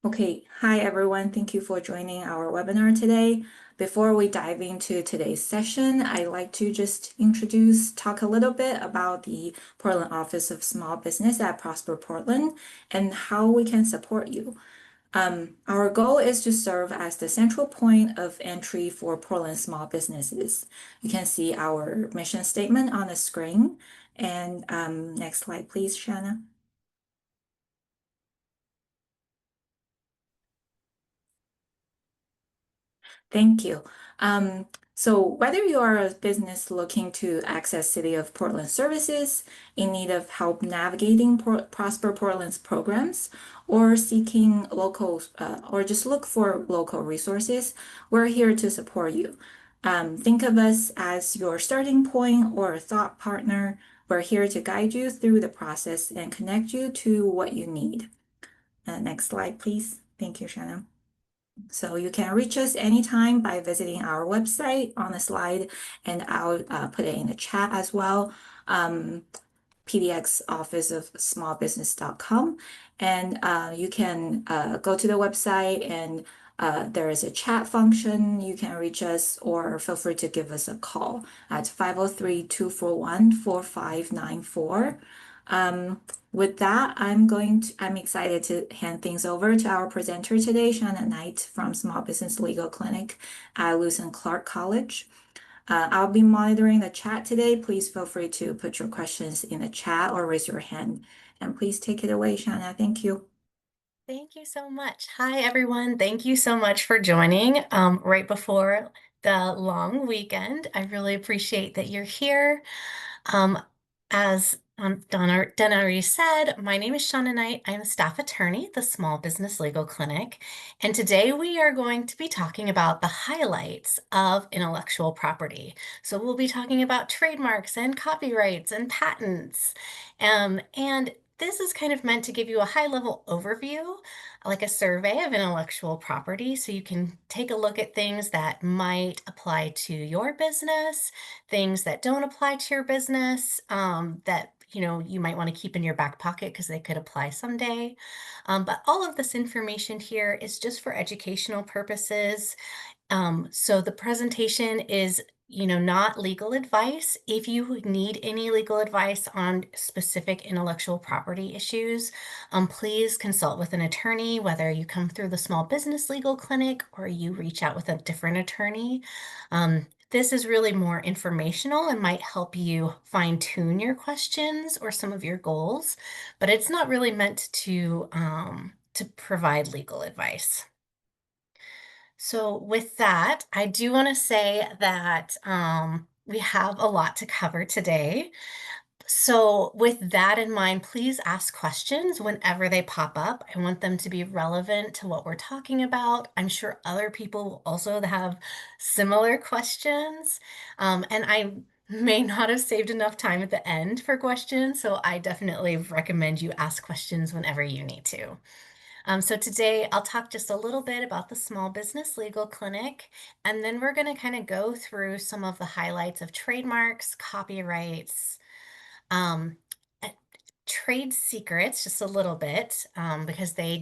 Okay, hi everyone. Thank you for joining our webinar today. Before we dive into today's session, I'd like to just talk a little bit about the Portland Office of Small Business at Prosper Portland and how we can support you. Our goal is to serve as the central point of entry for Portland small businesses. You can see our mission statement on the screen. And next slide, please, Shanna. Thank you. So whether you are a business looking to access City of Portland services, in need of help navigating Prosper Portland's programs, or seeking or just look for local resources, we're here to support you. Think of us as your starting point or a thought partner. We're here to guide you through the process and connect you to what you need. Next slide, please. Thank you, Shannon. So you can reach us anytime by visiting our website on the slide, and I'll put it in the chat as well. PDX Office of Smallbusiness.com. And you can go to the website and there is a chat function. You can reach us or feel free to give us a call at 503-241-4594. With that, I'm excited to hand things over to our presenter today, Shannon Knight from Small Business Legal Clinic at Lewis and Clark College. I'll be monitoring the chat today. Please feel free to put your questions in the chat or raise your hand. And please take it away, Shanna. Thank you. Thank you so much. Hi, everyone. Thank you so much for joining right before the long weekend. I really appreciate that you're here. As Donna already said, my name is Shauna Knight. I'm a staff attorney at the Small Business Legal Clinic. And today we are going to be talking about the highlights of intellectual property. So we'll be talking about trademarks and copyrights and patents. And this is kind of meant to give you a high-level overview, like a survey of intellectual property, so you can take a look at things that might apply to your business, things that don't apply to your business, that you might want to keep in your back pocket because they could apply someday. But all of this information here is just for educational purposes. So the presentation is, not legal advice. If you need any legal advice on specific intellectual property issues, please consult with an attorney, whether you come through the Small Business Legal Clinic or you reach out with a different attorney. This is really more informational and might help you fine-tune your questions or some of your goals, but it's not really meant to provide legal advice. So with that, I do want to say that we have a lot to cover today. So with that in mind, please ask questions whenever they pop up. I want them to be relevant to what we're talking about. I'm sure other people will also have similar questions. And I may not have saved enough time at the end for questions, so I definitely recommend you ask questions whenever you need to. So today I'll talk just a little bit about the Small Business Legal Clinic, and then we're going to kind of go through some of the highlights of trademarks, copyrights, um, uh, trade secrets, just a little bit, because they're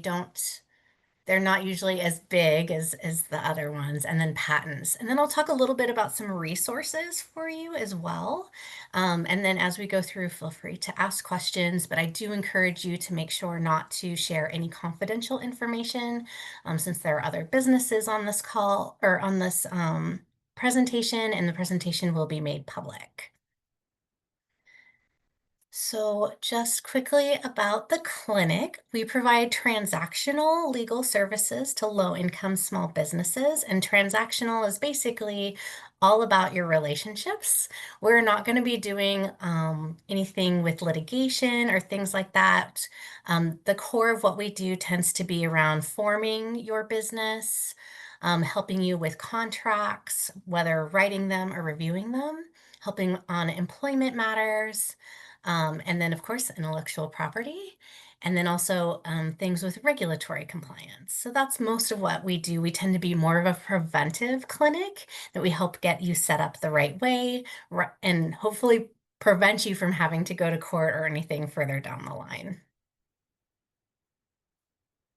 not usually as big as the other ones, and then patents. And then I'll talk a little bit about some resources for you as well. And then as we go through, feel free to ask questions, but I do encourage you to make sure not to share any confidential information, since there are other businesses on this call or on this presentation, and the presentation will be made public. So just quickly about the clinic, we provide transactional legal services to low-income small businesses, and transactional is basically all about your relationships. We're not going to be doing anything with litigation or things like that. The core of what we do tends to be around forming your business, helping you with contracts, whether writing them or reviewing them, helping on employment matters, and then, of course, intellectual property, and then also things with regulatory compliance. So that's most of what we do. We tend to be more of a preventive clinic that we help get you set up the right way and hopefully prevent you from having to go to court or anything further down the line.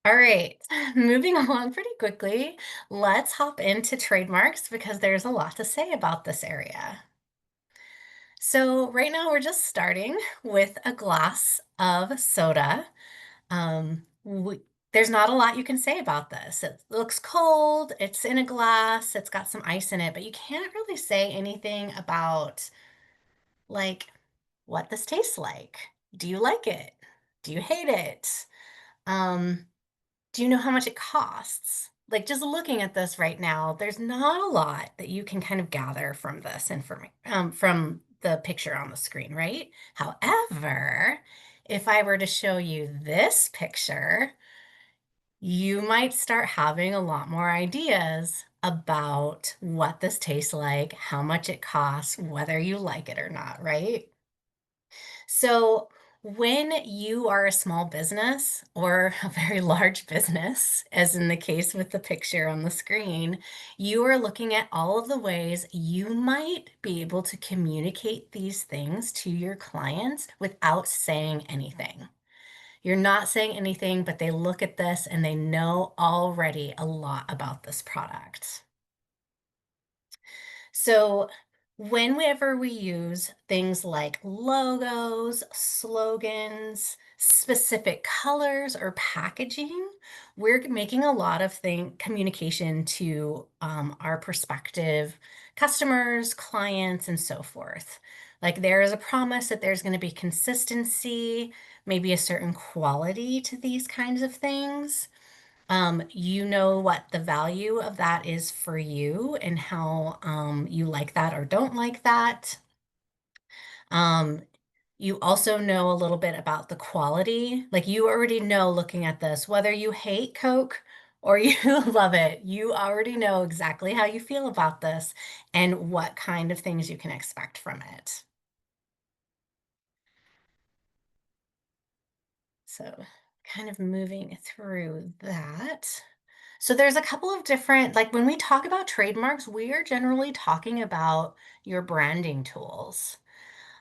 All right, moving along pretty quickly, let's hop into trademarks because there's a lot to say about this area. So right now we're just starting with a glass of soda. There's not a lot you can say about this. It looks cold, it's in a glass, it's got some ice in it, but you can't really say anything about like what this tastes like. Do you like it? Do you hate it? Um, do you know how much it costs? Like just looking at this right now, there's not a lot that you can kind of gather from this information, from the picture on the screen, right? However, if I were to show you this picture, you might start having a lot more ideas about what this tastes like, how much it costs, whether you like it or not, right? So, when you are a small business or a very large business, as in the case with the picture on the screen, you are looking at all of the ways you might be able to communicate these things to your clients without saying anything. You're not saying anything, but they look at this and they know already a lot about this product. So, whenever we use things like logos, slogans, specific colors, or packaging, we're making a lot of communication to our prospective customers, clients, and so forth. Like there is a promise that there's going to be consistency, maybe a certain quality to these kinds of things. You know what the value of that is for you and how you like that or don't like that. Um, you also know a little bit about the quality. Like you already know looking at this, whether you hate Coke or you love it, you already know exactly how you feel about this and what kind of things you can expect from it. So, kind of moving through that. So there's a couple of different, like when we talk about trademarks, we are generally talking about your branding tools.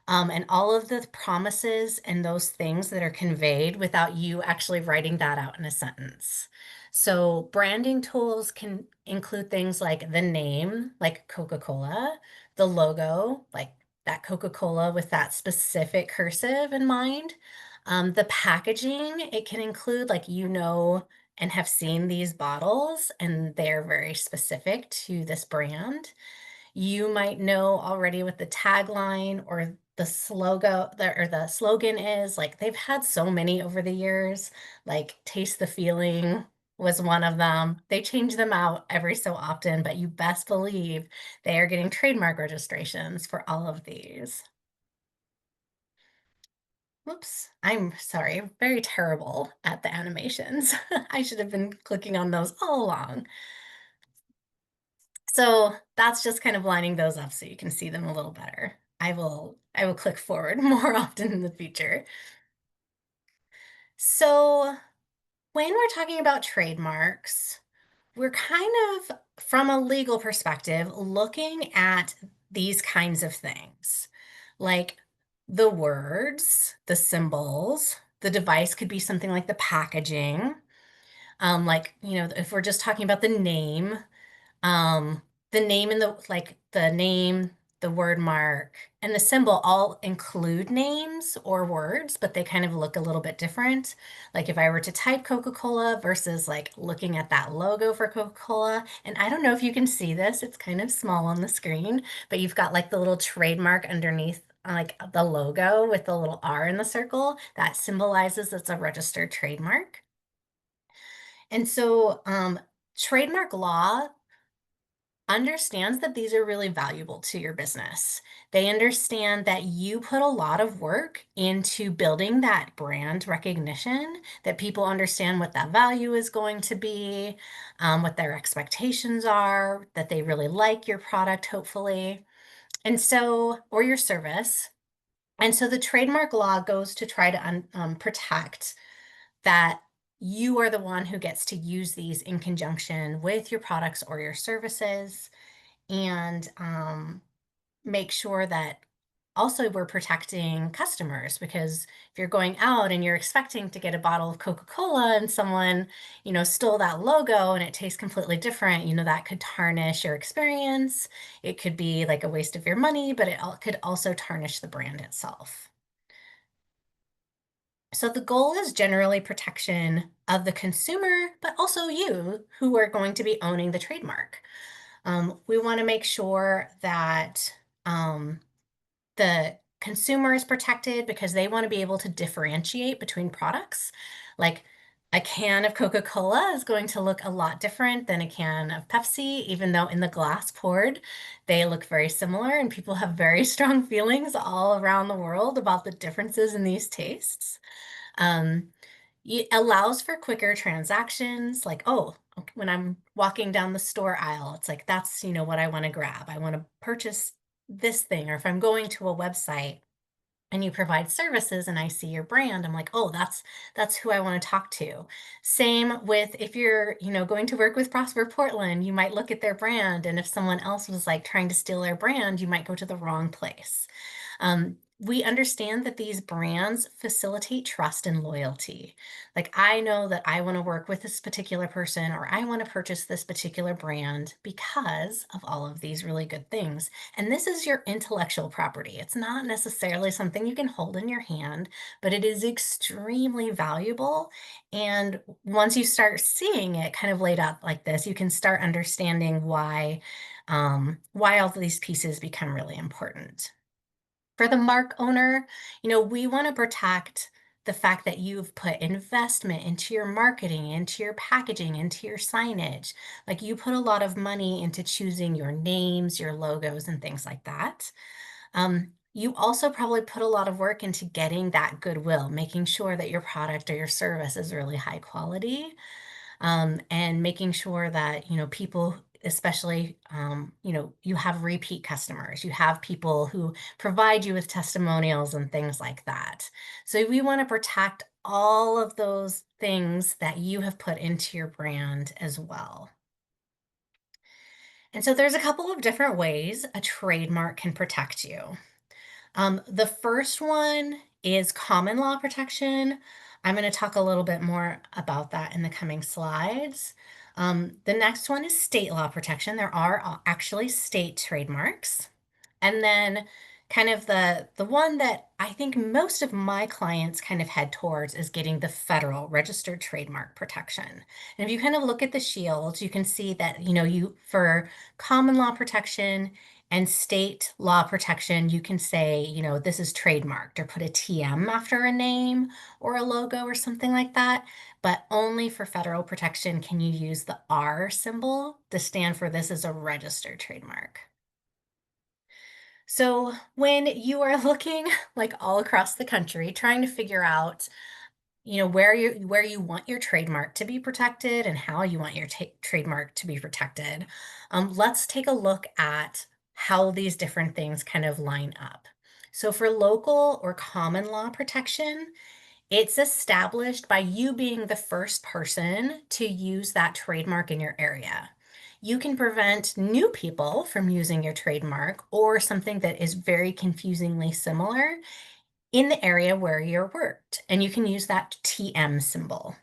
And all of the promises and those things that are conveyed without you actually writing that out in a sentence. So, branding tools can include things like the name, like Coca-Cola, the logo, like that Coca-Cola with that specific cursive in mind. The packaging, it can include, like, and have seen these bottles, and they're very specific to this brand. You might know already what the tagline or the slogan is. Like they've had so many over the years, like taste the feeling was one of them. They change them out every so often, but you best believe they are getting trademark registrations for all of these. Whoops, I'm sorry, I'm very terrible at the animations. I should have been clicking on those all along. So that's just kind of lining those up so you can see them a little better. I will click forward more often in the future. So when we're talking about trademarks, we're kind of from a legal perspective looking at these kinds of things. Like the words, the symbols, the device could be something like the packaging. If we're just talking about um, the name and the name, the word mark, and the symbol all include names or words, but they kind of look a little bit different. Like if I were to type Coca-Cola versus like looking at that logo for Coca-Cola, and I don't know if you can see this, it's kind of small on the screen, but you've got like the little trademark underneath like the logo with the little R in the circle that symbolizes it's a registered trademark. And so, trademark law understands that these are really valuable to your business. They understand that you put a lot of work into building that brand recognition, that people understand what that value is going to be, what their expectations are, that they really like your product, hopefully, or your service. And so the trademark law goes to try to protect that you are the one who gets to use these in conjunction with your products or your services and make sure that also we're protecting customers because if you're going out and you're expecting to get a bottle of Coca-Cola and someone, stole that logo and it tastes completely different, that could tarnish your experience. It could be like a waste of your money, but could also tarnish the brand itself. So the goal is generally protection of the consumer, but also you who are going to be owning the trademark. We want to make sure that um, the consumer is protected because they want to be able to differentiate between products. Like a can of Coca-Cola is going to look a lot different than a can of Pepsi, even though in the glass poured, they look very similar, and people have very strong feelings all around the world about the differences in these tastes. Um, it allows for quicker transactions, like, oh, okay, when I'm walking down the store aisle, it's like, that's, what I want to grab. I want to purchase this thing. Or if I'm going to a website and you provide services and I see your brand, I'm like, oh, that's who I want to talk to. Same with if you're, going to work with Prosper Portland, you might look at their brand. And if someone else was like trying to steal their brand, you might go to the wrong place. We understand that these brands facilitate trust and loyalty. Like, I know that I want to work with this particular person or I want to purchase this particular brand because of all of these really good things. And this is your intellectual property. It's not necessarily something you can hold in your hand, but it is extremely valuable. And once you start seeing it kind of laid out like this, you can start understanding why all of these pieces become really important. For the mark owner, we want to protect the fact that you've put investment into your marketing, into your packaging, into your signage. Like, you put a lot of money into choosing your names, your logos, and things like that. You also probably put a lot of work into getting that goodwill, making sure that your product or your service is really high quality, and making sure that people, especially, you have repeat customers, you have people who provide you with testimonials and things like that. So we want to protect all of those things that you have put into your brand as well. And so there's a couple of different ways a trademark can protect you. The first one is common law protection. I'm going to talk a little bit more about that in the coming slides. The next one is state law protection. There are actually state trademarks. And then kind of the one that I think most of my clients kind of head towards is getting the federal registered trademark protection. And if you kind of look at the shields, you can see that, you for common law protection and state law protection, you can say, this is trademarked or put a TM after a name or a logo or something like that. But only for federal protection can you use the R symbol to stand for this is a registered trademark. So when you are looking like all across the country, trying to figure out, where you want your trademark to be protected and how you want your trademark to be protected, let's take a look at how these different things kind of line up. So for local or common law protection, it's established by you being the first person to use that trademark in your area. You can prevent new people from using your trademark or something that is very confusingly similar in the area where you're worked, and you can use that TM symbol.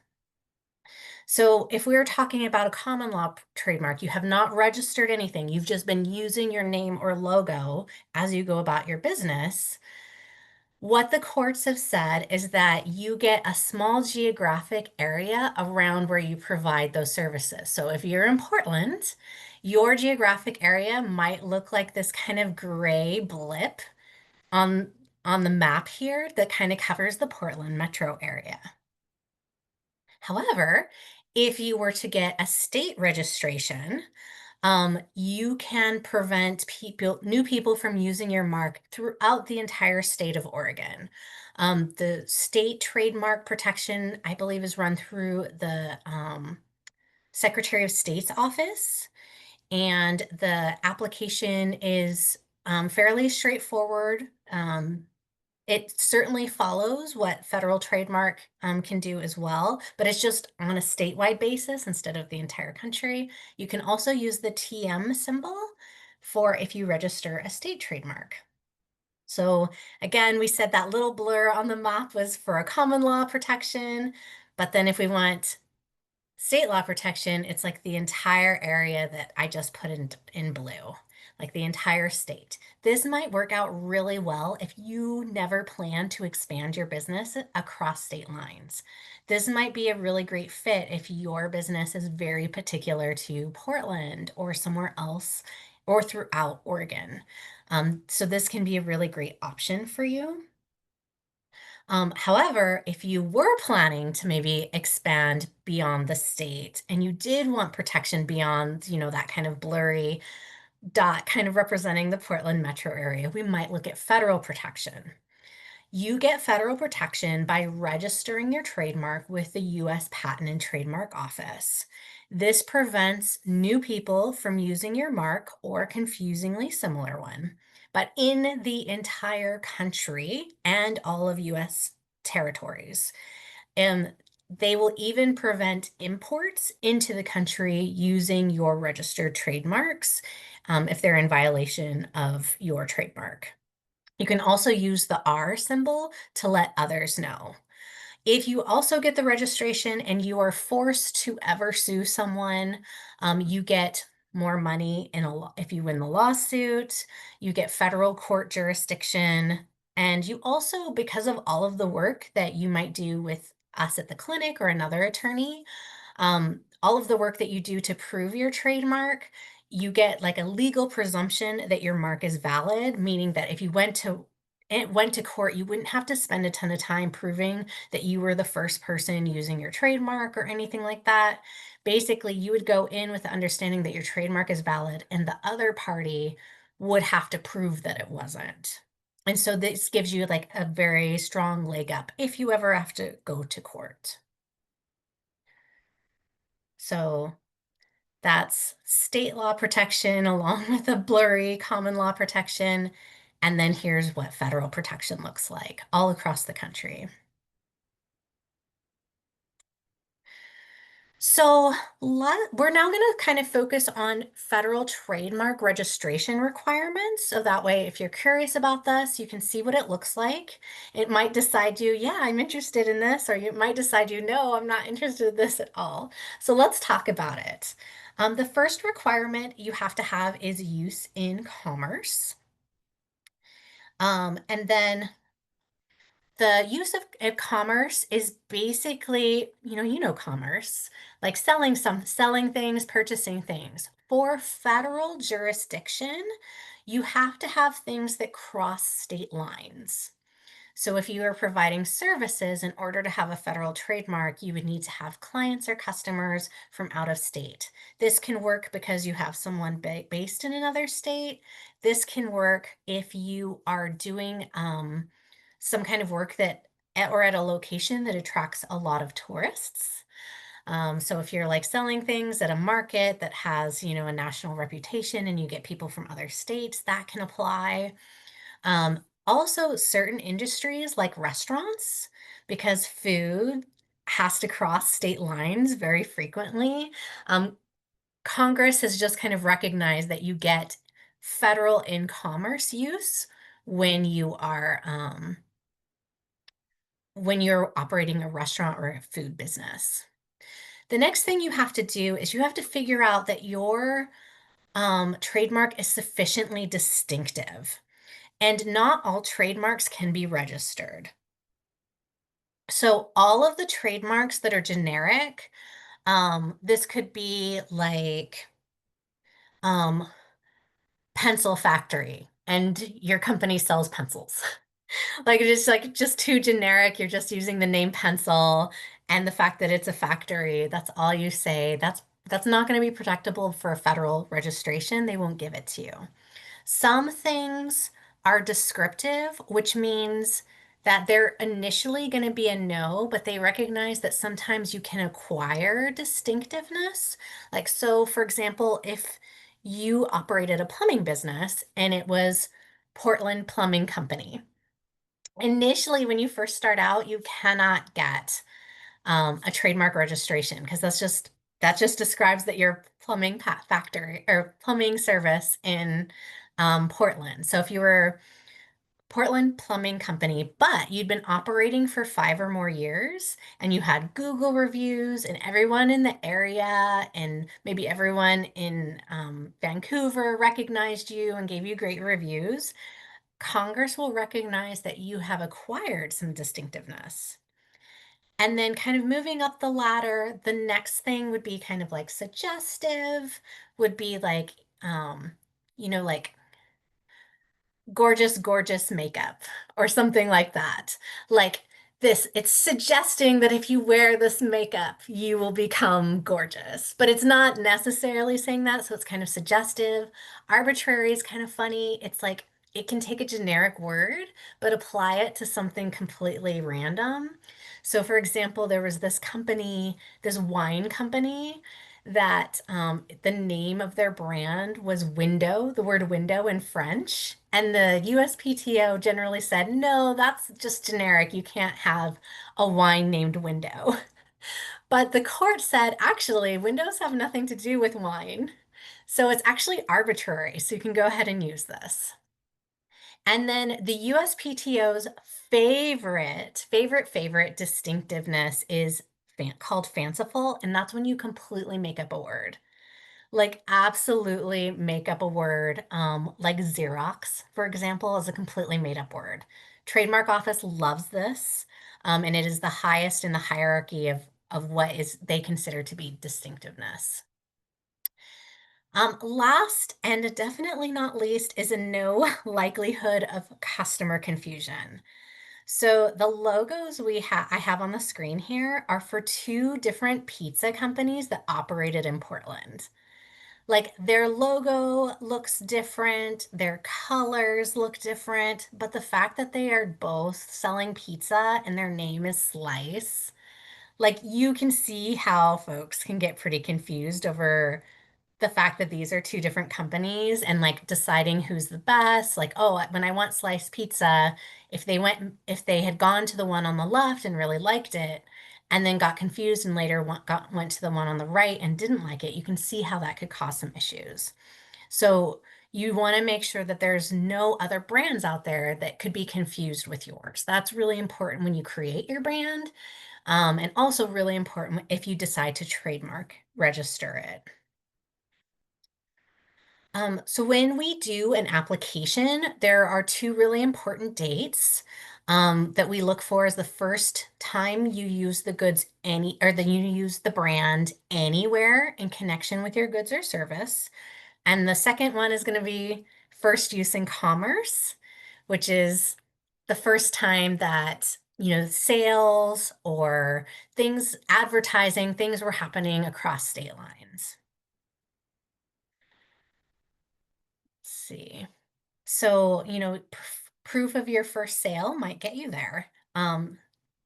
So if we were talking about a common law trademark, you have not registered anything, you've just been using your name or logo as you go about your business. What the courts have said is that you get a small geographic area around where you provide those services. So if you're in Portland, your geographic area might look like this kind of gray blip on on the map here that kind of covers the Portland metro area. However, if you were to get a state registration, you can prevent new people from using your mark throughout the entire state of Oregon. The state trademark protection, I believe, is run through the Secretary of State's office, and the application is fairly straightforward. It certainly follows what federal trademark can do as well, but it's just on a statewide basis instead of the entire country. You can also use the TM symbol for if you register a state trademark. So again, we said that little blur on the map was for a common law protection, but then if we want state law protection, it's like the entire area that I just put in blue, like the entire state. This might work out really well if you never plan to expand your business across state lines. This might be a really great fit if your business is very particular to Portland or somewhere else or throughout Oregon. So this can be a really great option for you. However, if you were planning to maybe expand beyond the state and you did want protection beyond, that kind of blurry dot kind of representing the Portland metro area, we might look at federal protection. You get federal protection by registering your trademark with the US Patent and Trademark Office. This prevents new people from using your mark or a confusingly similar one. But in the entire country and all of US territories. And they will even prevent imports into the country using your registered trademarks if they're in violation of your trademark. You can also use the R symbol to let others know. If you also get the registration and you are forced to ever sue someone, you get more money if you win the lawsuit, you get federal court jurisdiction, and you also, because of all of the work that you might do with us at the clinic or another attorney, all of the work that you do to prove your trademark, you get like a legal presumption that your mark is valid, meaning that if you went to court, you wouldn't have to spend a ton of time proving that you were the first person using your trademark or anything like that. Basically, you would go in with the understanding that your trademark is valid and the other party would have to prove that it wasn't. And so this gives you like a very strong leg up if you ever have to go to court. So that's state law protection along with a blurry common law protection. And then here's what federal protection looks like all across the country. So we're now going to kind of focus on federal trademark registration requirements. So that way, if you're curious about this, you can see what it looks like. It might decide you, yeah, I'm interested in this, or you might decide you, no, I'm not interested in this at all. So let's talk about it. The first requirement you have to have is use in commerce. And then the use of commerce is basically, commerce, like selling things, purchasing things. For federal jurisdiction, you have to have things that cross state lines. So if you are providing services in order to have a federal trademark, you would need to have clients or customers from out of state. This can work because you have someone based in another state. This can work if you are doing some kind of work or at a location that attracts a lot of tourists. So if you're like selling things at a market that has, a national reputation and you get people from other states, that can apply. Also, certain industries like restaurants, because food has to cross state lines very frequently. Congress has just kind of recognized that you get federal in commerce use when you are when you're operating a restaurant or a food business. The next thing you have to do is you have to figure out that your trademark is sufficiently distinctive. And not all trademarks can be registered. So all of the trademarks that are generic, this could be like um, pencil factory, and your company sells pencils. Like just too generic. You're just using the name pencil and the fact that it's a factory. That's all you say. That's not going to be protectable for a federal registration. They won't give it to you. Some things are descriptive, which means that they're initially going to be a no, but they recognize that sometimes you can acquire distinctiveness. Like, so for example, if you operated a plumbing business and it was Portland Plumbing Company, initially when you first start out, you cannot get a trademark registration because that just describes that you're plumbing factory or plumbing service in Portland. So if you were Portland Plumbing Company, but you'd been operating for 5 or more years and you had Google reviews and everyone in the area and maybe everyone in Vancouver recognized you and gave you great reviews. Congress will recognize that you have acquired some distinctiveness. And then kind of moving up the ladder, the next thing would be kind of like suggestive, would be like, like gorgeous, gorgeous makeup or something like that. Like this, it's suggesting that if you wear this makeup, you will become gorgeous, but it's not necessarily saying that. So it's kind of suggestive. Arbitrary is kind of funny. It's like it can take a generic word, but apply it to something completely random. So, for example, there was this company, this wine company that the name of their brand was window, the word window in French. And the USPTO generally said, no, that's just generic. You can't have a wine named window. But the court said, actually, windows have nothing to do with wine. So it's actually arbitrary. So you can go ahead and use this. And then the USPTO's favorite distinctiveness is called fanciful. And that's when you completely make up a word. Like absolutely make up a word. Like Xerox, for example, is a completely made up word. Trademark Office loves this, and it is the highest in the hierarchy of what is they consider to be distinctiveness. Last and definitely not least is a no likelihood of customer confusion. So the logos I have on the screen here are for two different pizza companies that operated in Portland. Like their logo looks different, their colors look different, but the fact that they are both selling pizza and their name is Slice, like you can see how folks can get pretty confused over the fact that these are two different companies and like deciding who's the best. Like, oh, when I want sliced pizza, if they had gone to the one on the left and really liked it, and then got confused and later went to the one on the right and didn't like it, you can see how that could cause some issues. So you want to make sure that there's no other brands out there that could be confused with yours. That's really important when you create your brand, and also really important if you decide to trademark, register it. So when we do an application, there are two really important dates that we look for as the first time you use the goods or that you use the brand anywhere in connection with your goods or service. And the second one is going to be first use in commerce, which is the first time that, sales or advertising, things were happening across state lines. Let's see. So, proof of your first sale might get you there.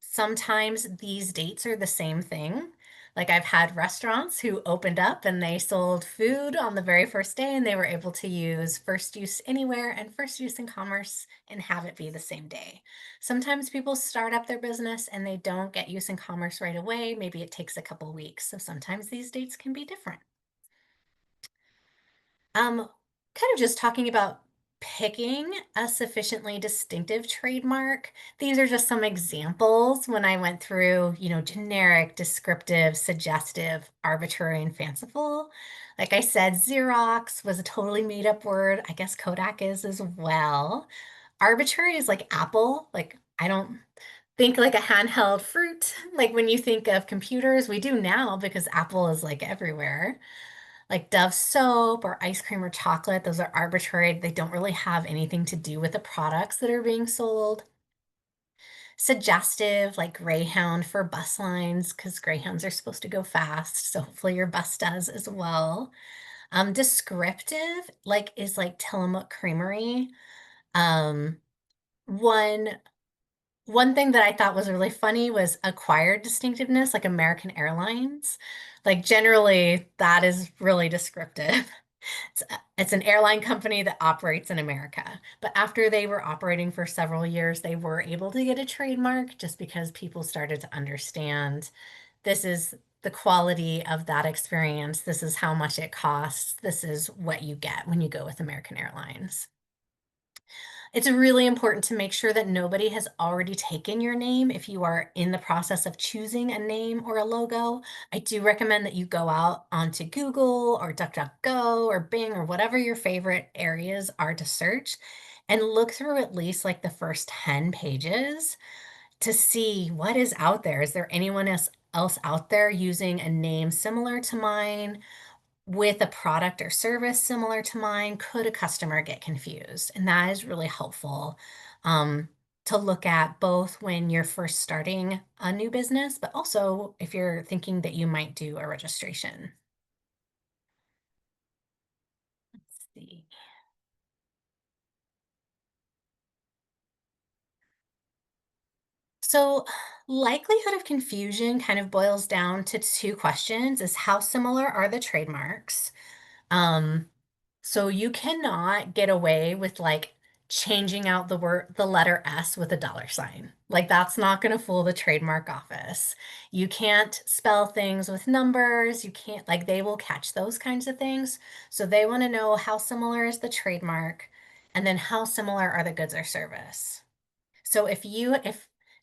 Sometimes these dates are the same thing. Like I've had restaurants who opened up and they sold food on the very first day and they were able to use first use anywhere and first use in commerce and have it be the same day. Sometimes people start up their business and they don't get use in commerce right away. Maybe it takes a couple weeks. So sometimes these dates can be different. Kind of just talking about picking a sufficiently distinctive trademark. These are just some examples when I went through, generic, descriptive, suggestive, arbitrary, and fanciful. Like I said, Xerox was a totally made up word. I guess Kodak is as well. Arbitrary is like Apple. Like I don't think like a handheld fruit. Like when you think of computers, we do now because Apple is like everywhere like Dove soap or ice cream or chocolate. Those are arbitrary. They don't really have anything to do with the products that are being sold. Suggestive, like Greyhound for bus lines, because Greyhounds are supposed to go fast. So hopefully your bus does as well. Descriptive, is like Tillamook Creamery. Um, one one thing that I thought was really funny was acquired distinctiveness, like American Airlines. Like generally, that is really descriptive. It's an airline company that operates in America. But after they were operating for several years, they were able to get a trademark just because people started to understand this is the quality of that experience. This is how much it costs. This is what you get when you go with American Airlines. It's really important to make sure that nobody has already taken your name if you are in the process of choosing a name or a logo. I do recommend that you go out onto Google or DuckDuckGo or Bing or whatever your favorite areas are to search and look through at least like the first 10 pages to see what is out there. Is there anyone else out there using a name similar to mine? With a product or service similar to mine, could a customer get confused? And that is really helpful um, to look at both when you're first starting a new business, but also if you're thinking that you might do a registration. Let's see. So, likelihood of confusion kind of boils down to two questions is how similar are the trademarks? Um, so you cannot get away with like changing out the letter S with a dollar sign. Like that's not going to fool the trademark office. You can't spell things with numbers. You can't, like, they will catch those kinds of things. So they want to know how similar is the trademark and then how similar are the goods or service. So if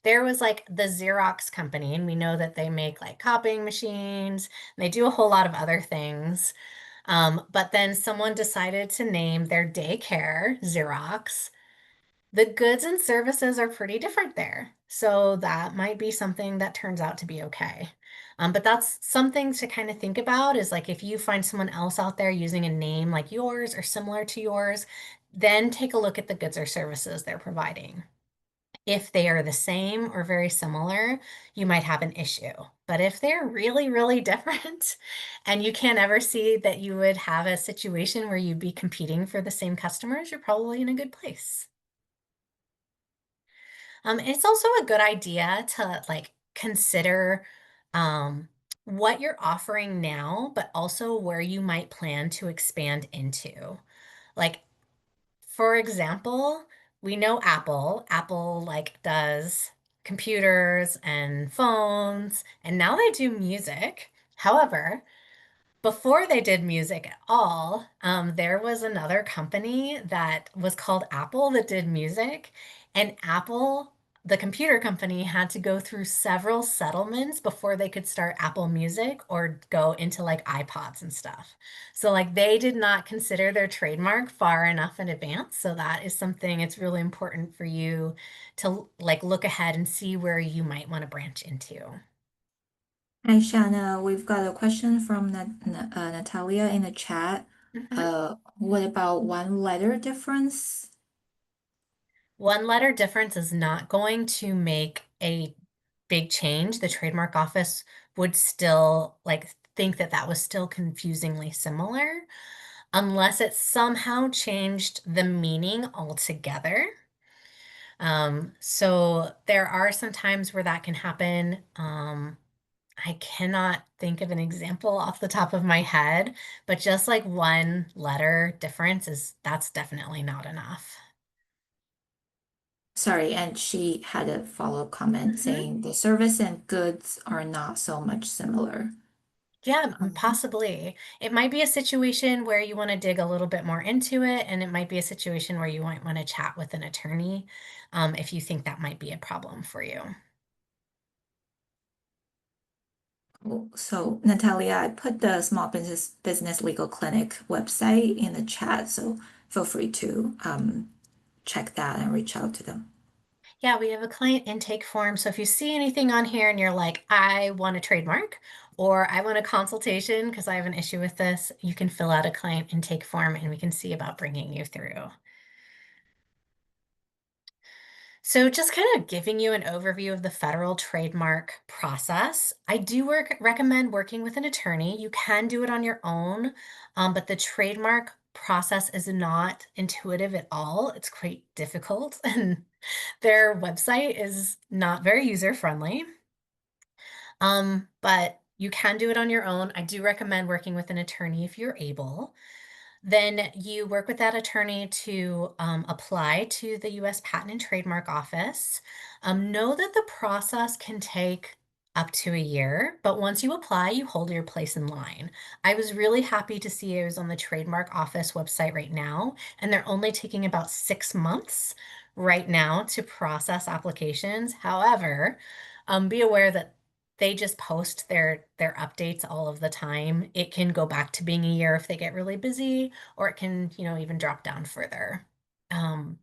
there was like the Xerox company, and we know that they make like copying machines, and they do a whole lot of other things. But then someone decided to name their daycare Xerox. The goods and services are pretty different there. So that might be something that turns out to be okay. But that's something to kind of think about is like if you find someone else out there using a name like yours or similar to yours, then take a look at the goods or services they're providing. If they are the same or very similar, you might have an issue. But if they're really, really different and you can't ever see that you would have a situation where you'd be competing for the same customers, you're probably in a good place. It's also a good idea to like consider um, what you're offering now, but also where you might plan to expand into. Like for example, we know Apple. Apple like does computers and phones, and now they do music. However, before they did music at all, there was another company that was called Apple that did music, and Apple, the computer company, had to go through several settlements before they could start Apple Music or go into like iPods and stuff. So like they did not consider their trademark far enough in advance. So that is something it's really important for you to like look ahead and see where you might want to branch into. Hi, Shanna. We've got a question from Natalia in the chat. Mhm. What about one letter difference? One letter difference is not going to make a big change. The trademark office would still like think that that was still confusingly similar unless it somehow changed the meaning altogether. So there are some times where that can happen. I cannot think of an example off the top of my head, but just like one letter difference is that's definitely not enough. Sorry, and she had a follow-up comment Mhm. saying the service and goods are not so much similar. Yeah, Um, possibly. It might be a situation where you want to dig a little bit more into it, and it might be a situation where you might want to chat with an attorney, if you think that might be a problem for you. so Natalia, I put the Small Business Legal Clinic website in the chat, so feel free to check that and reach out to them. Yeah, we have a client intake form. So if you see anything on here and you're like, I want a trademark or I want a consultation because I have an issue with this, you can fill out a client intake form and we can see about bringing you through. So just kind of giving you an overview of the federal trademark process. I do recommend working with an attorney. You can do it on your own, but the trademark process is not intuitive at all. It's quite difficult and their website is not very user friendly. But you can do it on your own. I do recommend working with an attorney if you're able. Then you work with that attorney to apply to the US Patent and Trademark Office. Know that the process can take up to a year, but once you apply, you hold your place in line. I was really happy to see I was on the trademark office website right now, and they're only taking about 6 months right now to process applications. However, be aware that they just post their updates all of the time. It can go back to being a year if they get really busy, or it can, even drop down further. Um,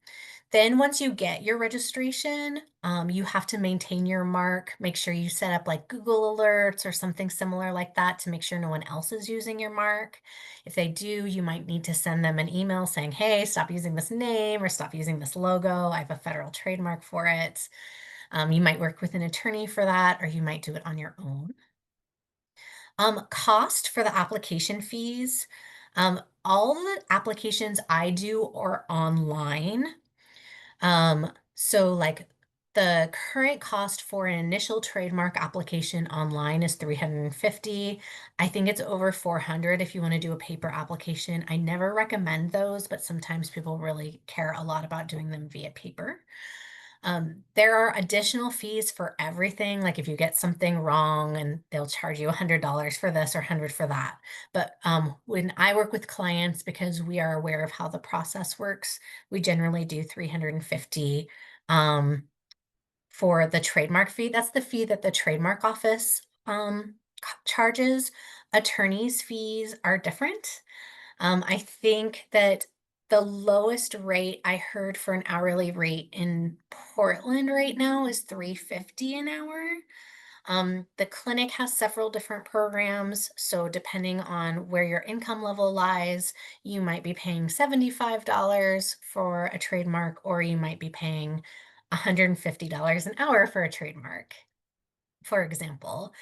then once you get your registration, you have to maintain your mark. Make sure you set up like Google alerts or something similar like that to make sure no one else is using your mark. If they do, you might need to send them an email saying, hey, stop using this name or stop using this logo. I have a federal trademark for it. You might work with an attorney for that, or you might do it on your own. Cost for the application fees. All the applications I do are online. So like the current cost for an initial trademark application online is 350. I think it's over 400 if you want to do a paper application. I never recommend those, but sometimes people really care a lot about doing them via paper. There are additional fees for everything. Like if you get something wrong and they'll charge you $100 for this or 100 for that. But when I work with clients, because we are aware of how the process works, we generally do 350 um, for the trademark fee. That's the fee that the trademark office charges. Attorneys' fees are different. I think that the lowest rate I heard for an hourly rate in Portland right now is 350 an hour. The clinic has several different programs, so depending on where your income level lies, you might be paying $75 for a trademark, or you might be paying $150 an hour for a trademark, for example.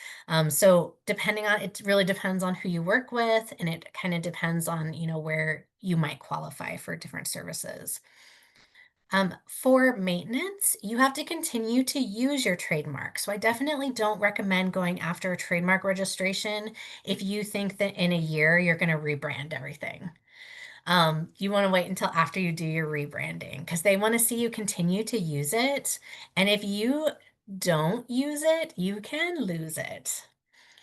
So depending on, it really depends on who you work with, and it kind of depends on, where you might qualify for different services. For maintenance, you have to continue to use your trademark. So I definitely don't recommend going after a trademark registration if you think that in a year you're going to rebrand everything. You want to wait until after you do your rebranding because they want to see you continue to use it. And if you don't use it, you can lose it.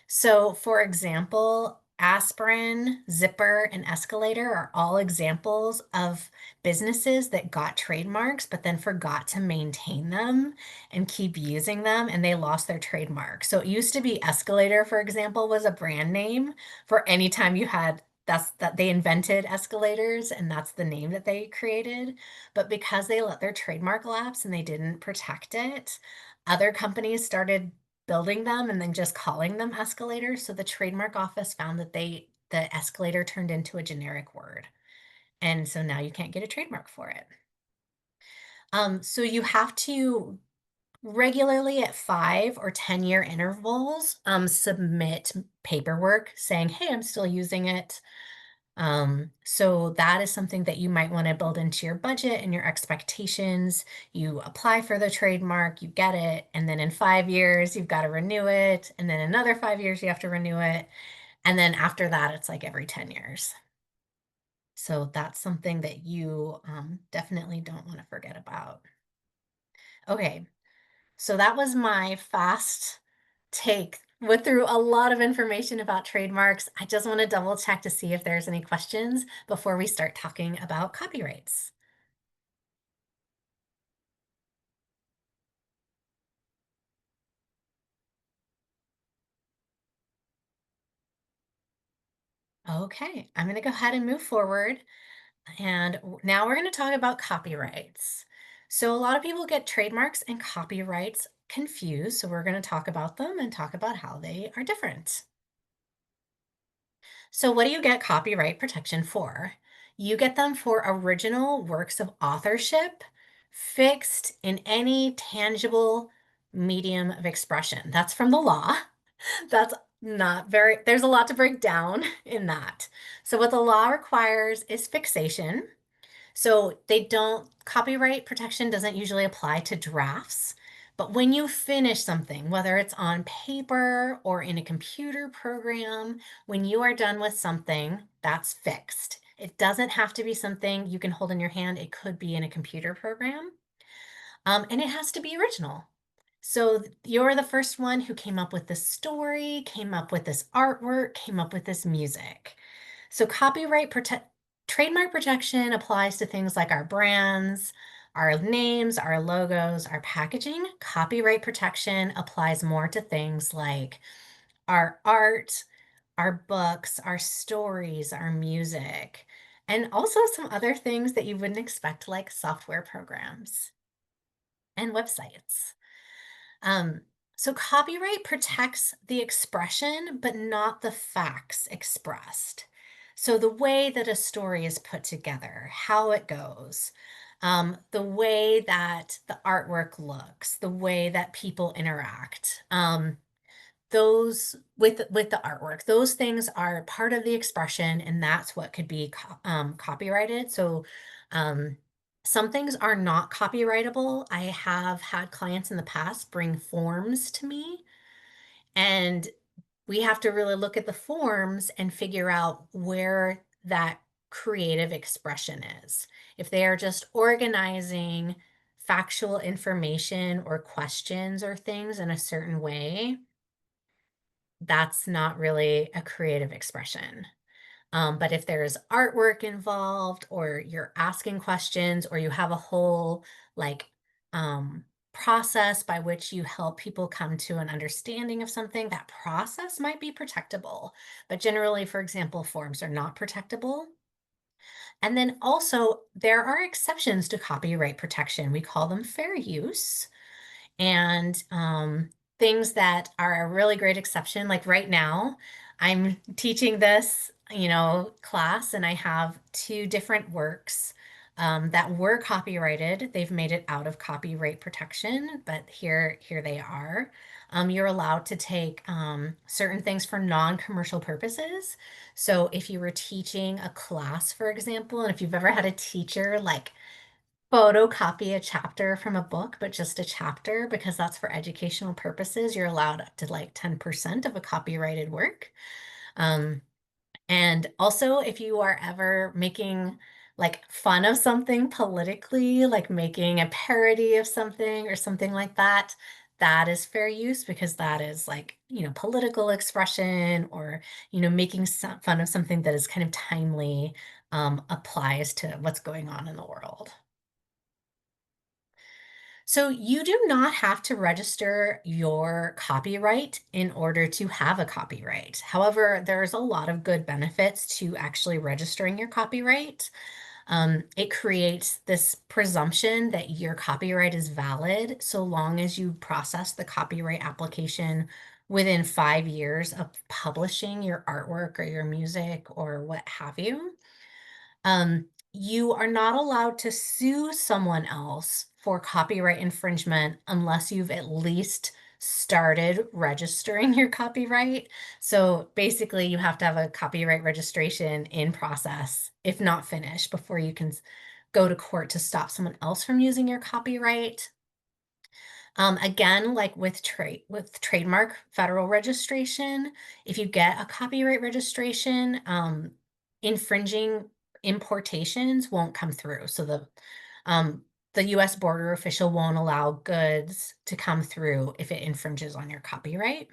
So, for example, aspirin, zipper, and escalator are all examples of businesses that got trademarks but then forgot to maintain them and keep using them, and they lost their trademark. So it used to be escalator, for example, was a brand name for any time you had that they invented escalators and that's the name that they created. But because they let their trademark lapse and they didn't protect it, other companies started building them and then just calling them escalators. So the trademark office found that the escalator turned into a generic word. And so now you can't get a trademark for it. So you have to regularly at 5 or 10 year intervals submit paperwork saying, hey, I'm still using it. So that is something that you might want to build into your budget and your expectations. You apply for the trademark, you get it, and then in 5 years, you've got to renew it. And then another 5 years, you have to renew it. And then after that, it's like every 10 years. So that's something that you definitely don't want to forget about. Okay, so that was my fast take. Went through a lot of information about trademarks. I just want to double check to see if there's any questions before we start talking about copyrights. Okay, I'm going to go ahead and move forward. And now we're going to talk about copyrights. So a lot of people get trademarks and copyrights confused. So we're going to talk about them and talk about how they are different. So what do you get copyright protection for? You get them for original works of authorship fixed in any tangible medium of expression. That's from the law. That's not very, there's a lot to break down in that. So what the law requires is fixation. So they don't, copyright protection doesn't usually apply to drafts, but when you finish something, whether it's on paper or in a computer program, when you are done with something, that's fixed. It doesn't have to be something you can hold in your hand. It could be in a computer program. And it has to be original. So you're the first one who came up with this story, came up with this artwork, came up with this music. So trademark protection applies to things like our brands, our names, our logos, our packaging. Copyright protection applies more to things like our art, our books, our stories, our music, and also some other things that you wouldn't expect, like software programs and websites. Um, so copyright protects the expression, but not the facts expressed. So the way that a story is put together, how it goes, the way that the artwork looks, the way that people interact, those with the artwork, those things are part of the expression, and that's what could be copyrighted. So um, some things are not copyrightable. I have had clients in the past bring forms to me, and we have to really look at the forms and figure out where that creative expression is. If they are just organizing factual information or questions or things in a certain way, that's not really a creative expression. But if there's artwork involved, or you're asking questions, or you have a whole like process by which you help people come to an understanding of something, that process might be protectable. But generally, for example, forms are not protectable. And then also, there are exceptions to copyright protection. We call them fair use. And things that are a really great exception, like right now, I'm teaching this, class, and I have two different works that were copyrighted. They've made it out of copyright protection, but here they are. You're allowed to take certain things for non-commercial purposes. So if you were teaching a class, for example, and if you've ever had a teacher like photocopy a chapter from a book, but just a chapter, because that's for educational purposes, you're allowed up to like 10% of a copyrighted work. Um, and also, if you are ever making like fun of something politically, like making a parody of something or something like that, that is fair use, because that is like, political expression, or, making fun of something that is kind of timely, applies to what's going on in the world. So you do not have to register your copyright in order to have a copyright. However, there's a lot of good benefits to actually registering your copyright. It creates this presumption that your copyright is valid so long as you process the copyright application within 5 years of publishing your artwork or your music or what have you. You are not allowed to sue someone else for copyright infringement unless you've at least started registering your copyright. So basically, you have to have a copyright registration in process, if not finished, before you can go to court to stop someone else from using your copyright. Again, like with trademark federal registration, if you get a copyright registration, infringing importations won't come through. So the US border official won't allow goods to come through if it infringes on your copyright.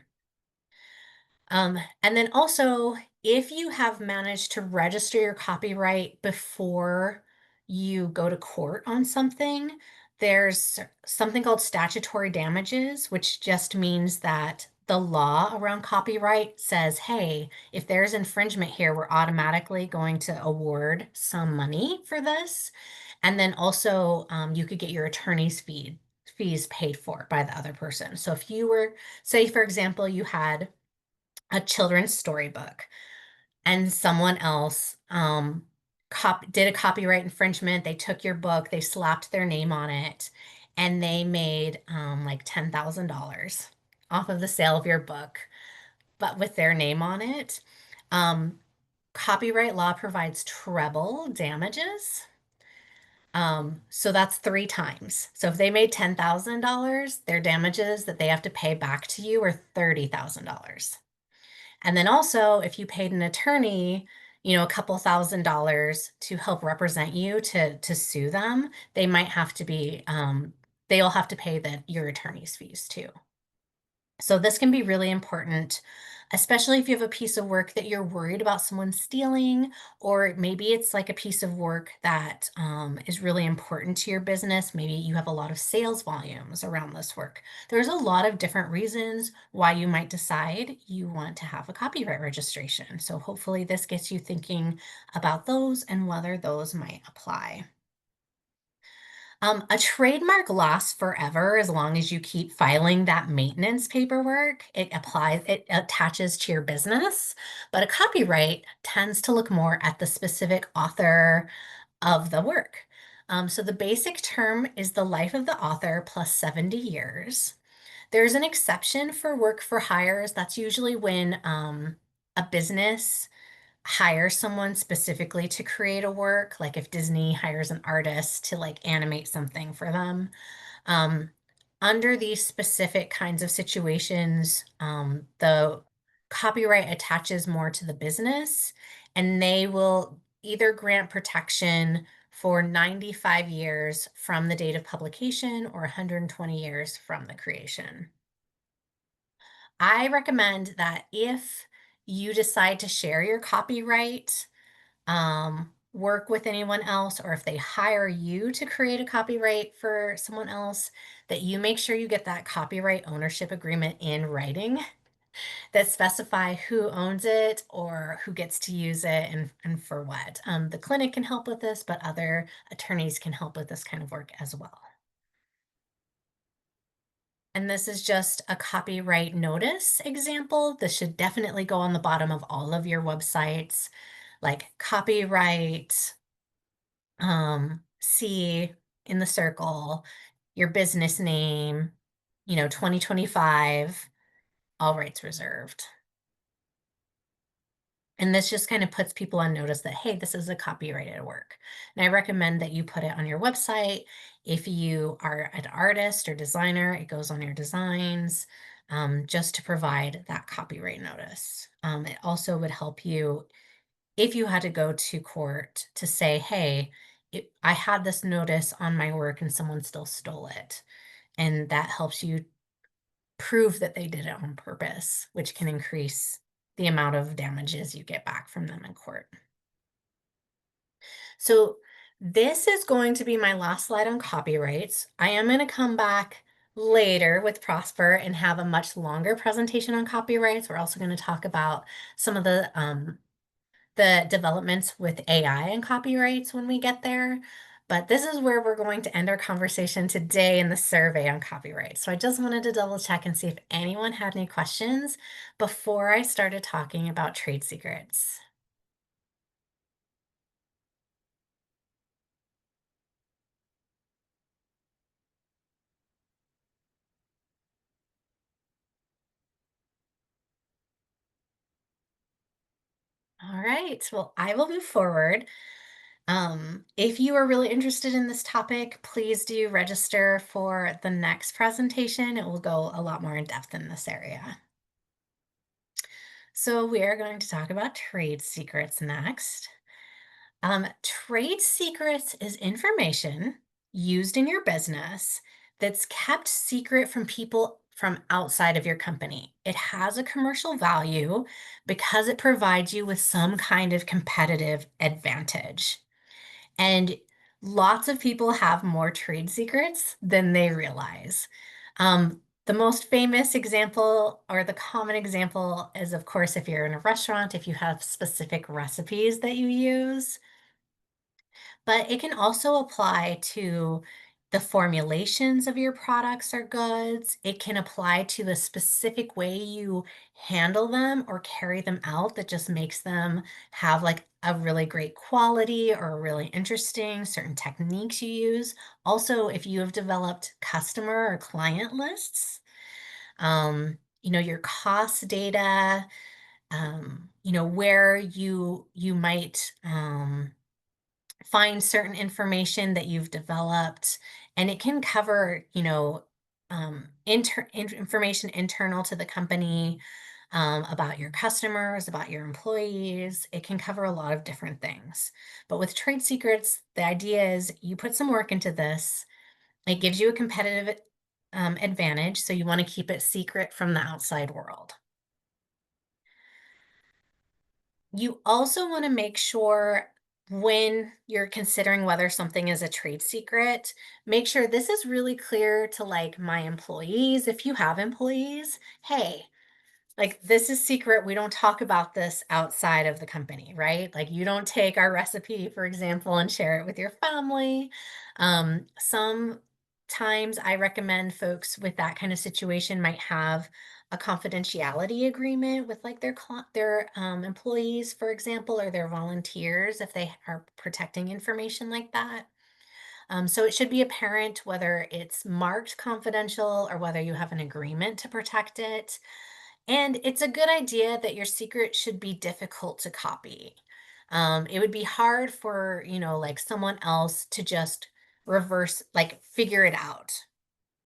And then also, if you have managed to register your copyright before you go to court on something, there's something called statutory damages, which just means that the law around copyright says, hey, if there's infringement here, we're automatically going to award some money for this. And then also, you could get your attorney's fees paid for by the other person. So if you were, say, for example, you had a children's storybook and someone else did a copyright infringement. They took your book, they slapped their name on it, and they made like $10,000 off of the sale of your book, but with their name on it. Um, Copyright law provides treble damages. So that's three times. So if they made $10,000, their damages that they have to pay back to you are $30,000. And then also, if you paid an attorney, a couple $1,000s to help represent you to sue them, they might have to be they'll have to pay your attorney's fees too. So this can be really important, especially if you have a piece of work that you're worried about someone stealing, or maybe it's like a piece of work that is really important to your business. Maybe you have a lot of sales volumes around this work. There's a lot of different reasons why you might decide you want to have a copyright registration. So hopefully this gets you thinking about those and whether those might apply. A trademark lasts forever as long as you keep filing that maintenance paperwork. It attaches to your business, but a copyright tends to look more at the specific author of the work. So the basic term is the life of the author plus 70 years. There's an exception for work for hires. That's usually when a business hire someone specifically to create a work, like if Disney hires an artist to like animate something for them. Um, Under these specific kinds of situations, the copyright attaches more to the business, and they will either grant protection for 95 years from the date of publication or 120 years from the creation. I recommend that if you decide to share your copyright, work with anyone else, or if they hire you to create a copyright for someone else, that you make sure you get that copyright ownership agreement in writing that specify who owns it or who gets to use it and for what. The clinic can help with this, but other attorneys can help with this kind of work as well. And this is just a copyright notice example. This should definitely go on the bottom of all of your websites, like copyright, C in the circle, your business name, 2025, all rights reserved. And this just kind of puts people on notice that, hey, this is a copyrighted work. And I recommend that you put it on your website. If you are an artist or designer, it goes on your designs, just to provide that copyright notice. It also would help you if you had to go to court to say, hey, I had this notice on my work and someone still stole it. And that helps you prove that they did it on purpose, which can increase the amount of damages you get back from them in court. So this is going to be my last slide on copyrights. I am going to come back later with Prosper and have a much longer presentation on copyrights. We're also going to talk about some of the developments with AI and copyrights when we get there. But this is where we're going to end our conversation today in the survey on copyright. So I just wanted to double check and see if anyone had any questions before I started talking about trade secrets. All right, well, I will move forward. If you are really interested in this topic, please do register for the next presentation. It will go a lot more in depth in this area. So we are going to talk about trade secrets next. Trade secrets is information used in your business that's kept secret from people from outside of your company. It has a commercial value because it provides you with some kind of competitive advantage. And lots of people have more trade secrets than they realize. The most famous example or the common example is, of course, if you're in a restaurant, if you have specific recipes that you use, but it can also apply to the formulations of your products or goods. It can apply to the specific way you handle them or carry them out that just makes them have like a really great quality or really interesting, certain techniques you use. Also, if you have developed customer or client lists, your cost data, where you might find certain information that you've developed, and it can cover, information internal to the company, about your customers, about your employees. It can cover a lot of different things. But with trade secrets, the idea is you put some work into this. It gives you a competitive advantage, so you want to keep it secret from the outside world. You also want to make sure when you're considering whether something is a trade secret, make sure this is really clear to like my employees. If you have employees, hey, like, this is secret. We don't talk about this outside of the company, right? Like, you don't take our recipe, for example, and share it with your family. Sometimes I recommend folks with that kind of situation might have a confidentiality agreement with like their employees, for example, or their volunteers if they are protecting information like that. So it should be apparent whether it's marked confidential or whether you have an agreement to protect it. And it's a good idea that your secret should be difficult to copy. It would be hard for, like someone else to just reverse, like figure it out.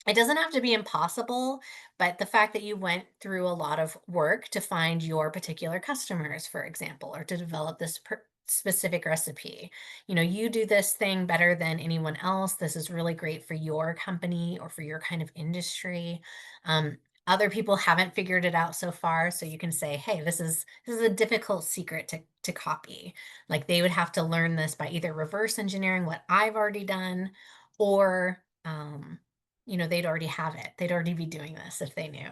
It doesn't have to be impossible, but the fact that you went through a lot of work to find your particular customers, for example, or to develop this specific recipe. You do this thing better than anyone else. This is really great for your company or for your kind of industry. Um, Other people haven't figured it out so far, so you can say, "Hey, this is a difficult secret to copy." Like they would have to learn this by either reverse engineering what I've already done, or they'd already have it. They'd already be doing this if they knew.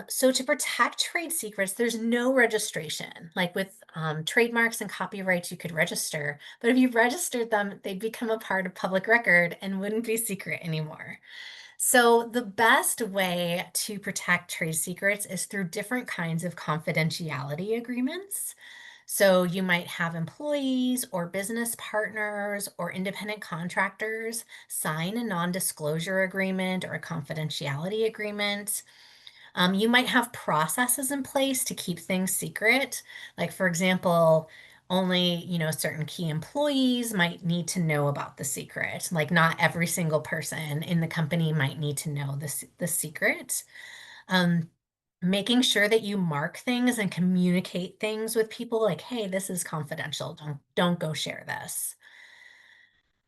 So to protect trade secrets, there's no registration. Like with trademarks and copyrights, you could register, but if you registered them, they'd become a part of public record and wouldn't be secret anymore. So the best way to protect trade secrets is through different kinds of confidentiality agreements. So you might have employees or business partners or independent contractors sign a non-disclosure agreement or a confidentiality agreement. You might have processes in place to keep things secret. Like, for example, only, certain key employees might need to know about the secret. Like, not every single person in the company might need to know the secret. Um, Making sure that you mark things and communicate things with people like, hey, this is confidential. Don't go share this.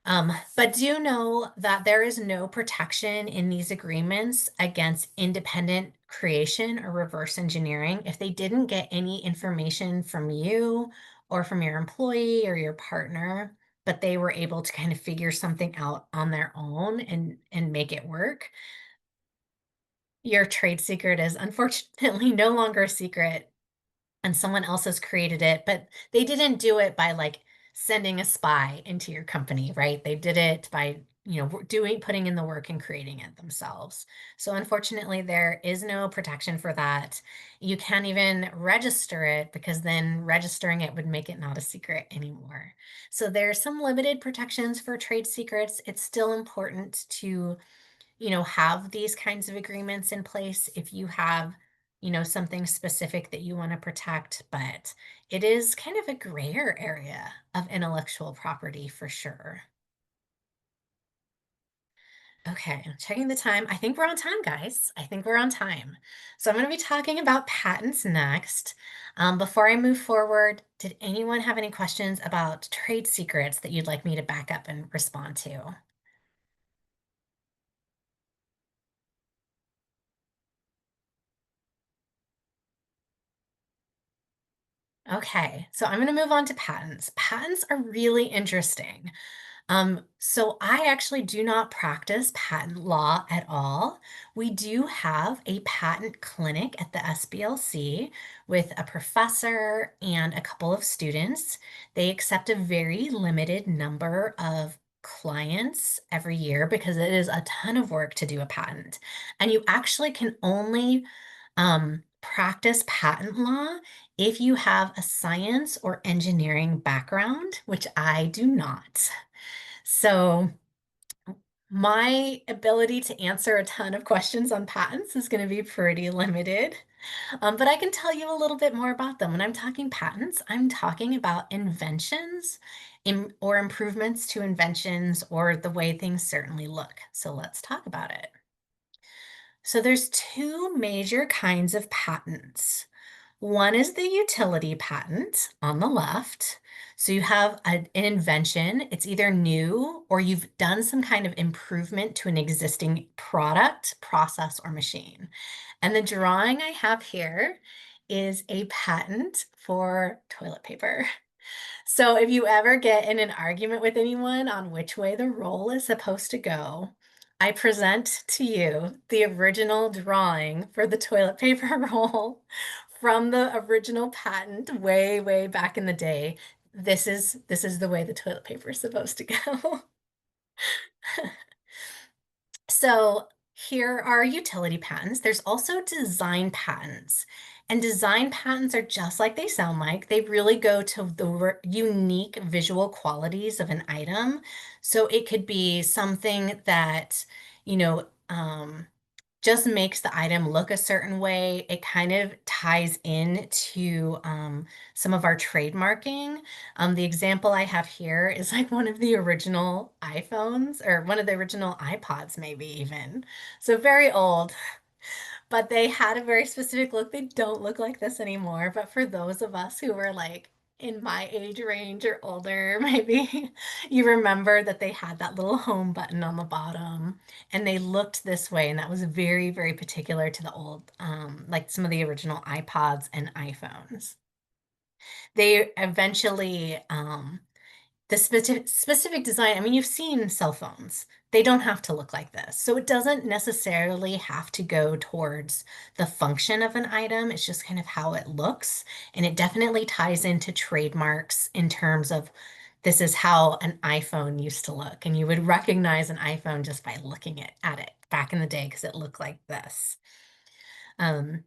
But do know that there is no protection in these agreements against independent creation or reverse engineering. If they didn't get any information from you or from your employee or your partner, but they were able to kind of figure something out on their own and make it work, your trade secret is unfortunately no longer a secret and someone else has created it, but they didn't do it by like sending a spy into your company, right? They did it by, putting in the work and creating it themselves. So unfortunately, there is no protection for that. You can't even register it because then registering it would make it not a secret anymore. So there's some limited protections for trade secrets. It's still important to have these kinds of agreements in place if you have, something specific that you want to protect, but it is kind of a grayer area of intellectual property for sure. Okay, I'm checking the time. I think we're on time, guys. I think we're on time. So I'm going to be talking about patents next. Before I move forward, did anyone have any questions about trade secrets that you'd like me to back up and respond to? Okay, so I'm going to move on to patents. Patents are really interesting. So I actually do not practice patent law at all. We do have a patent clinic at the SBLC with a professor and a couple of students. They accept a very limited number of clients every year because it is a ton of work to do a patent. And you actually can only practice patent law if you have a science or engineering background, which I do not. So my ability to answer a ton of questions on patents is going to be pretty limited. But I can tell you a little bit more about them. When I'm talking patents, I'm talking about inventions or improvements to inventions or the way things certainly look. So let's talk about it. So there's two major kinds of patents. One is the utility patent on the left. So you have an invention, it's either new or you've done some kind of improvement to an existing product, process, or machine. And the drawing I have here is a patent for toilet paper. So if you ever get in an argument with anyone on which way the roll is supposed to go, I present to you the original drawing for the toilet paper roll from the original patent way, way back in the day. This is the way the toilet paper is supposed to go. So here are utility patents. There's also design patents. And design patents are just like they sound like. They really go to the unique visual qualities of an item. So it could be something that, you know, just makes the item look a certain way. It kind of ties in to some of our trademarking. The example I have here is like one of the original iPhones or one of the original iPods, maybe even. So very old, but they had a very specific look. They don't look like this anymore. But for those of us who were like in my age range or older, maybe you remember that they had that little home button on the bottom and they looked this way. And that was very, very particular to the old, like some of the original iPods and iPhones. They eventually, the specific design, I mean, you've seen cell phones. They don't have to look like this. So it doesn't necessarily have to go towards the function of an item. It's just kind of how it looks. And it definitely ties into trademarks in terms of this is how an iPhone used to look. And you would recognize an iPhone just by looking at it back in the day because it looked like this. Um,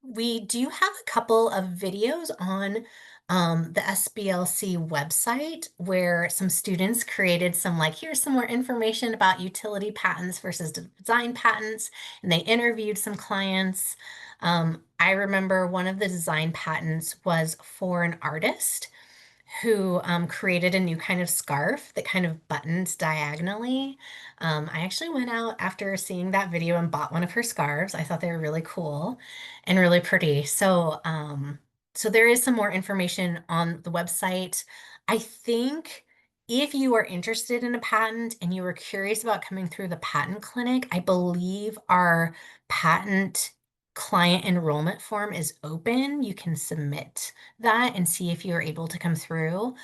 we do have a couple of videos on the SBLC website where some students created some like, here's some more information about utility patents versus design patents, and they interviewed some clients. I remember one of the design patents was for an artist who created a new kind of scarf that kind of buttons diagonally. I actually went out after seeing that video and bought one of her scarves. I thought they were really cool and really pretty. So there is some more information on the website. I think if you are interested in a patent and you are curious about coming through the patent clinic, I believe our patent client enrollment form is open. You can submit that and see if you're able to come through.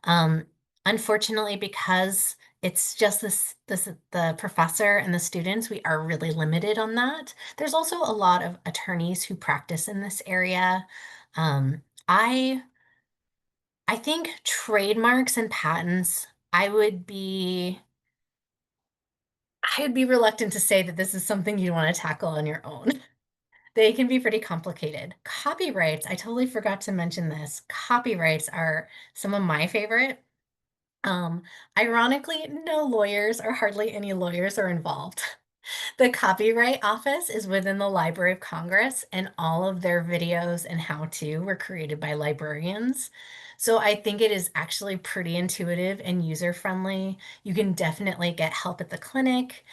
Um, Unfortunately, because it's just the professor and the students, we are really limited on that. There's also a lot of attorneys who practice in this area. Um, I I think trademarks and patents, I would be reluctant to say that this is something you want to tackle on your own. They can be pretty complicated. Copyrights, I totally forgot to mention this. Copyrights are some of my favorite. Um, Ironically, no lawyers or hardly any lawyers are involved. The Copyright Office is within the Library of Congress, and all of their videos and how-to were created by librarians. So I think it is actually pretty intuitive and user-friendly. You can definitely get help at the clinic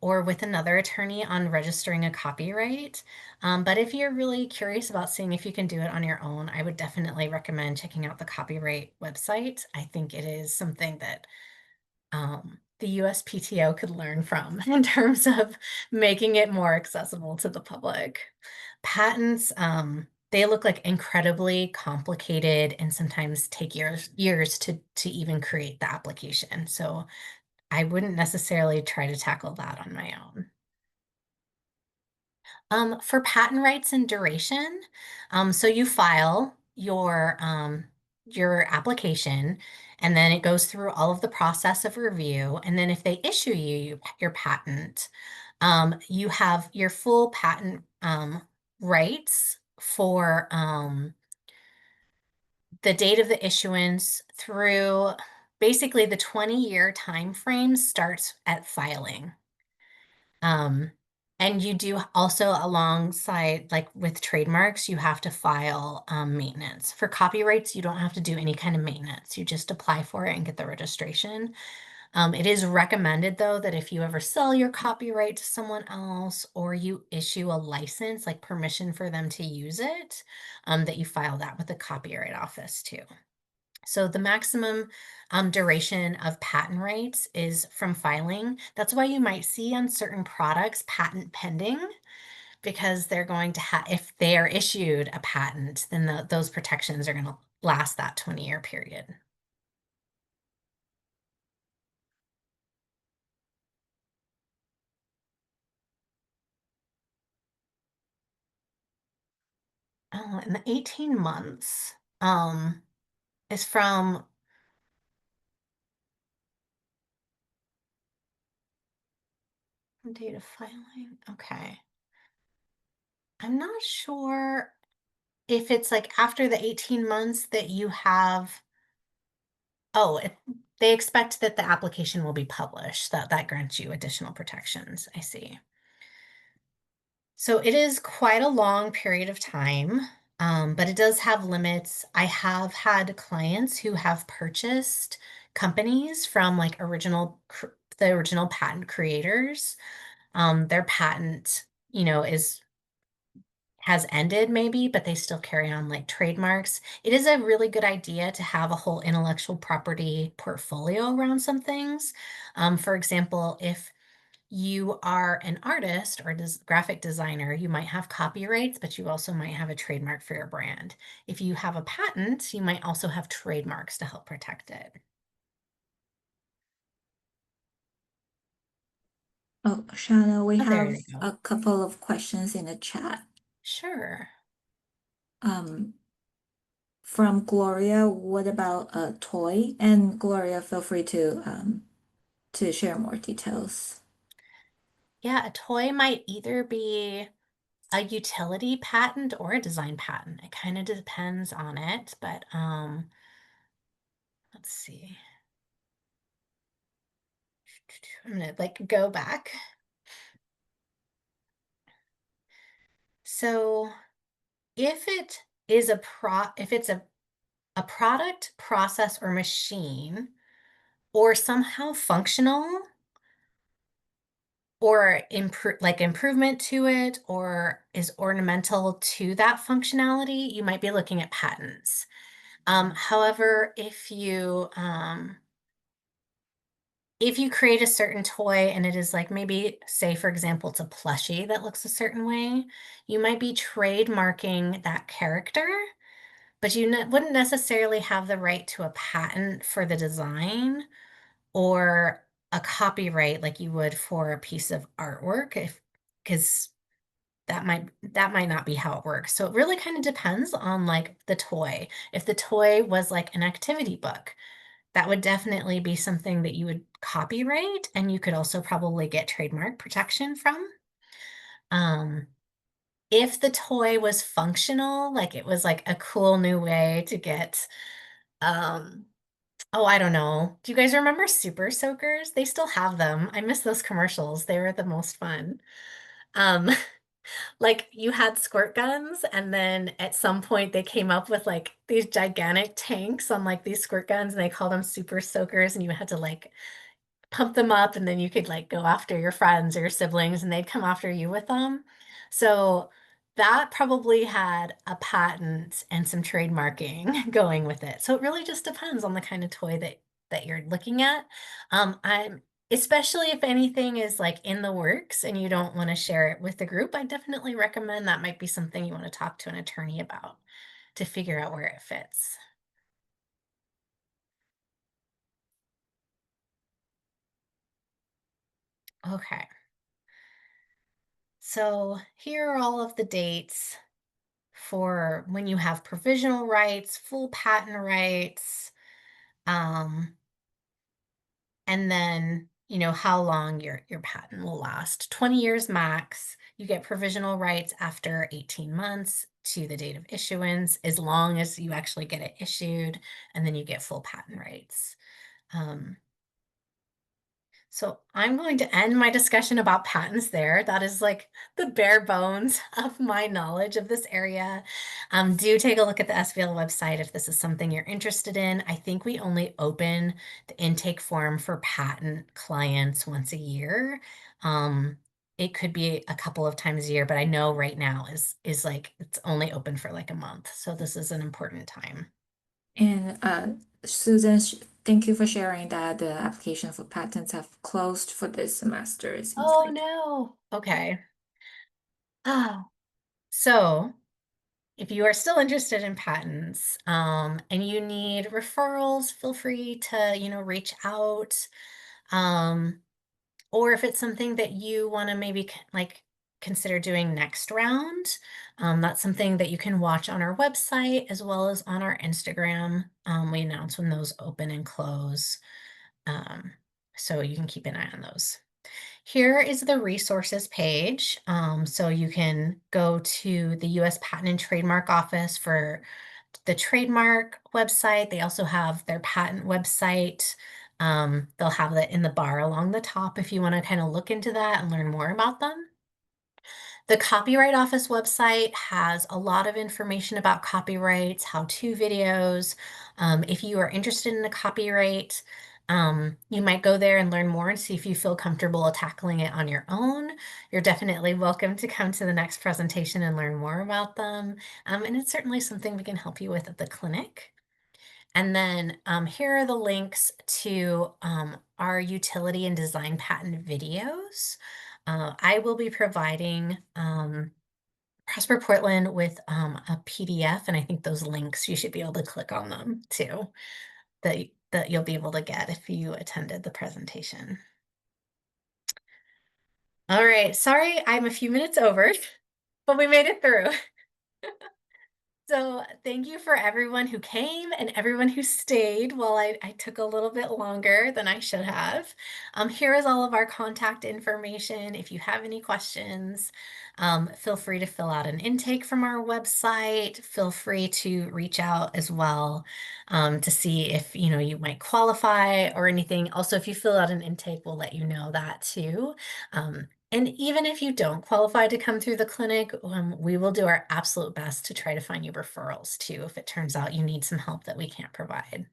or with another attorney on registering a copyright. But if you're really curious about seeing if you can do it on your own, I would definitely recommend checking out the copyright website. I think it is something that the USPTO could learn from in terms of making it more accessible to the public. Patents, they look like incredibly complicated and sometimes take years to even create the application. So I wouldn't necessarily try to tackle that on my own. For patent rights and duration, so you file your application, and then it goes through all of the process of review. And then if they issue your patent, you have your full patent rights for the date of the issuance through basically the 20-year time frame starts at filing. Um, and you do also alongside, like with trademarks, you have to file maintenance. For copyrights, you don't have to do any kind of maintenance. You just apply for it and get the registration. It is recommended, though, that if you ever sell your copyright to someone else or you issue a license, like permission for them to use it, that you file that with the Copyright Office too. So the maximum duration of patent rights is from filing. That's why you might see on certain products patent pending, because they're going to have, if they are issued a patent, then those protections are going to last that 20-year period. Oh, and the 18 months is from date of filing. Okay. I'm not sure if it's like after the 18 months that you have, oh, they expect that the application will be published. That grants you additional protections. I see. So it is quite a long period of time, but it does have limits. I have had clients who have purchased companies from like the original patent creators. Their patent, has ended maybe, but they still carry on like trademarks. It is a really good idea to have a whole intellectual property portfolio around some things. For example, if you are an artist or graphic designer, you might have copyrights, but you also might have a trademark for your brand. If you have a patent, you might also have trademarks to help protect it. Oh, Shanna, we Oh, there have you go. a couple of questions in the chat. Sure. Um, from Gloria, what about a toy? And Gloria, feel free to share more details. Yeah, a toy might either be a utility patent or a design patent. It kind of depends on it, but let's see. I'm gonna like go back. So if it is if it's a product, process, or machine, or somehow functional, or improvement to it, or is ornamental to that functionality, you might be looking at patents. However, if you create a certain toy and it is like maybe, say, for example, it's a plushie that looks a certain way, you might be trademarking that character, but you wouldn't necessarily have the right to a patent for the design or a copyright like you would for a piece of artwork, because that might not be how it works. So it really kind of depends on like the toy. If the toy was like an activity book, that would definitely be something that you would copyright and you could also probably get trademark protection from. Um, if the toy was functional, like it was like a cool new way to get, um, oh, I don't know. Do you guys remember Super Soakers? They still have them. I miss those commercials. They were the most fun. Um, like you had squirt guns, and then at some point they came up with like these gigantic tanks on like these squirt guns, and they called them Super Soakers, and you had to like pump them up and then you could like go after your friends or your siblings and they'd come after you with them. So that probably had a patent and some trademarking going with it. So it really just depends on the kind of toy that you're looking at. I'm especially if anything is like in the works and you don't want to share it with the group, I definitely recommend that might be something you want to talk to an attorney about to figure out where it fits. Okay. So here are all of the dates for when you have provisional rights, full patent rights, um, and then how long your patent will last. 20 years max. You get provisional rights after 18 months to the date of issuance, as long as you actually get it issued, and then you get full patent rights. Um, So I'm going to end my discussion about patents there. That is like the bare bones of my knowledge of this area. Do take a look at the SBL website if this is something you're interested in. I think we only open the intake form for patent clients once a year. It could be a couple of times a year, but I know right now is like it's only open for like a month. So this is an important time. And Susan, thank you for sharing that the application for patents have closed for this semester, it seems Oh like. no. Okay. Oh, so if you are still interested in patents, and you need referrals, feel free to, reach out. Um, or if it's something that you want to maybe like consider doing next round, that's something that you can watch on our website as well as on our Instagram. We announce when those open and close. Um, so you can keep an eye on those. Here is the resources page. So you can go to the US Patent and Trademark Office for the trademark website. They also have their patent website. They'll have that in the bar along the top if you want to kind of look into that and learn more about them. The Copyright Office website has a lot of information about copyrights, how-to videos. If you are interested in a copyright, you might go there and learn more and see if you feel comfortable tackling it on your own. You're definitely welcome to come to the next presentation and learn more about them. And it's certainly something we can help you with at the clinic. And then here are the links to our utility and design patent videos. I will be providing Prosper Portland with a PDF, and I think those links, you should be able to click on them too, that you'll be able to get if you attended the presentation. All right, sorry, I'm a few minutes over, but we made it through. So thank you for everyone who came and everyone who stayed while I took a little bit longer than I should have. Here is all of our contact information. If you have any questions, feel free to fill out an intake from our website. Feel free to reach out as well to see if you might qualify or anything. Also, if you fill out an intake, we'll let you know that too. And even if you don't qualify to come through the clinic, we will do our absolute best to try to find you referrals too, if it turns out you need some help that we can't provide.